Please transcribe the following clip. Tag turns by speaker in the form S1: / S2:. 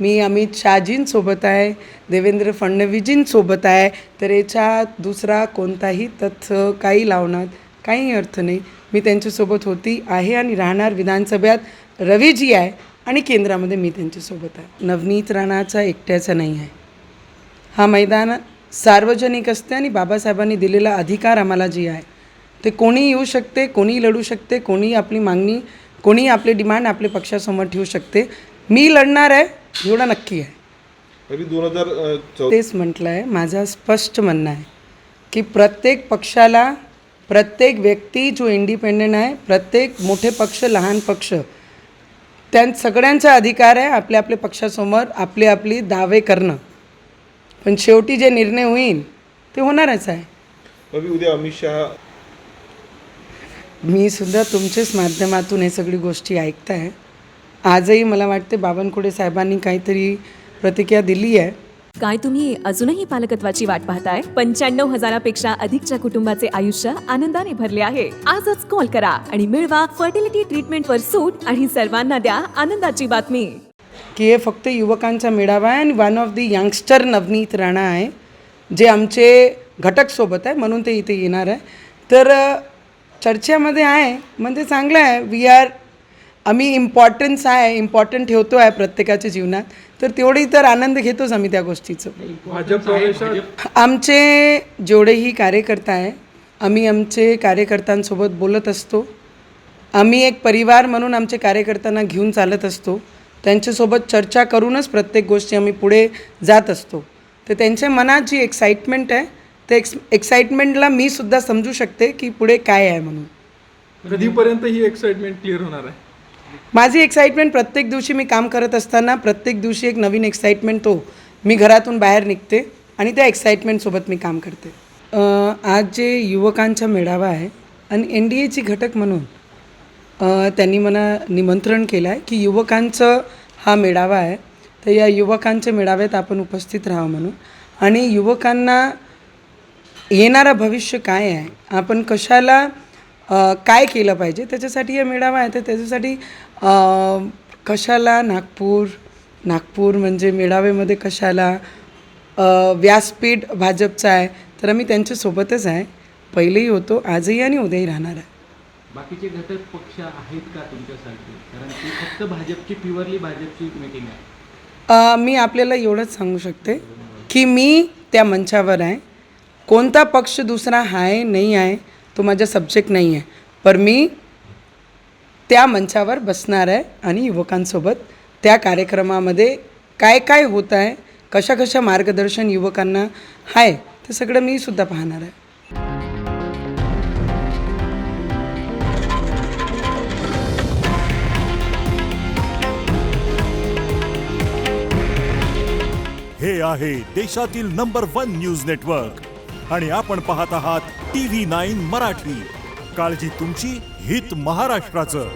S1: मी अमित शहाजींसोबत आहे, देवेंद्र फडणवीसजींसोबत आहे, तर याच्यात दुसरा कोणताही तथ्य काही लावण्यात काही अर्थ नाही. मी त्यांच्यासोबत होती, आहे आणि राहणार. विधानसभेत रवीजी आहे आणि केंद्रामध्ये मी त्यांच्यासोबत आहे. नवनीत राणाचा एकट्याचा नाही आहे. हा मैदान सार्वजनिक असते आणि बाबासाहेबांनी दिलेला अधिकार आम्हाला जी आहे ते कोणी येऊ शकते, कोणी लढू शकते, कोणी आपली मागणी, कोणी आपले डिमांड आपल्या पक्षासमोर ठेवू शकते. मी लढणार आहे एवढं नक्की आहे.
S2: तरी 2014
S1: तेच म्हटलं आहे, माझं स्पष्ट म्हणणं आहे की प्रत्येक पक्षाला, प्रत्येक व्यक्ती जो इंडिपेंडंट आहे, प्रत्येक मोठे पक्ष लहान पक्ष, त्या सगळ्यांचा अधिकार आहे आपल्या आपल्या पक्षासमोर आपली दावे करणं. पण शेवटी जे निर्णय होईल ते होणारच आहे.
S2: रवी, उद्या अमित शहा
S1: मी सुद्धा तुमच्याच माध्यमातून हे सगळी गोष्टी ऐकत आहे. आजही मला वाटते बावनकुळे साहेबांनी काहीतरी प्रतिक्रिया दिली आहे.
S3: काय तुम्ही अजूनही पालकत्वाची वाट पाहताय? 95,000पेक्षा अधिकच्या कुटुंबाचे आयुष्य आनंदाने भरले आहे. आजच कॉल करा आणि मिळवा फर्टिलिटी ट्रीटमेंटवर सूट आणि सर्वांना द्या आनंदाची बातमी.
S1: की हे फक्त युवकांचा मेळावा आहे आणि one of the youngster Navneet Rana आहे जे आमचे घटकसोबत आहे, म्हणून ते इथे येणार आहे. तर चर्चेमध्ये आहे म्हणजे चांगलं आहे. आम्ही इम्पॉर्टंट ठेवतो आहे प्रत्येकाच्या जीवनात, तर तेवढी तर आनंद घेतोच आम्ही त्या गोष्टीचं. आमचे जेवढेही कार्यकर्ता आहे, आम्ही आमचे कार्यकर्त्यांसोबत बोलत असतो. आम्ही एक परिवार म्हणून आमचे कार्यकर्त्यांना घेऊन चालत असतो. त्यांच्यासोबत चर्चा करूनच प्रत्येक गोष्टी आम्ही पुढे जात असतो. तर त्यांच्या मनात जी एक्साइटमेंट आहे, ते एक्साइटमेंटला मी सुद्धा समजू शकते की पुढे काय आहे म्हणून.
S4: कधीपर्यंत ही एक्साइटमेंट क्लिअर होणार आहे?
S1: माझी एक्साइटमेंट प्रत्येक दिवशी मी काम करत असताना प्रत्येक दिवशी एक नवीन एक्साइटमेंट मी घरातून बाहेर निघते आणि त्या एक्साइटमेंटसोबत मी काम करते. आज जे युवकांचा मेळावा आहे आणि NDAची घटक म्हणून त्यांनी मला निमंत्रण केलं आहे की युवकांचं हा मेळावा आहे, तर या युवकांच्या मेळाव्यात आपण उपस्थित राहावं म्हणून. आणि युवकांना येणारं भविष्य काय आहे, आपण कशाला काय केलं पाहिजे, त्याच्यासाठी हा मेळावा आहे. तर त्याच्यासाठी कशाला नागपूर म्हणजे मेळाव्यामध्ये कशाला व्यासपीठ भाजपचं आहे, तर आम्ही त्यांच्यासोबतच आहे. पहिलेही होतो, आजही आणि उद्याही राहणार आहे.
S5: बाकीचे घटक पक्ष आहेत का तुमच्यासाठी? कारण ती फक्त भाजपची, प्युअरली भाजपची मीटिंग आहे.
S1: मी आपल्याला एवढंच सांगू शकते की मी त्या मंचावर आहे. कोणता पक्ष दुसरा आहे नाही आहे तो माझा सब्जेक्ट नाही आहे, पण मी त्या मंचावर बसणार आहे आणि युवकांसोबत त्या कार्यक्रमामध्ये काय काय होत आहे, कशा मार्गदर्शन युवकांना आहे, ते सगळं मी सुद्धा पाहणार आहे.
S6: हे आहे देशातील नंबर 1 न्यूज नेटवर्क आणि आपण पाहत आहात TV9 मराठी. काळजी तुमची, हित महाराष्ट्राचं.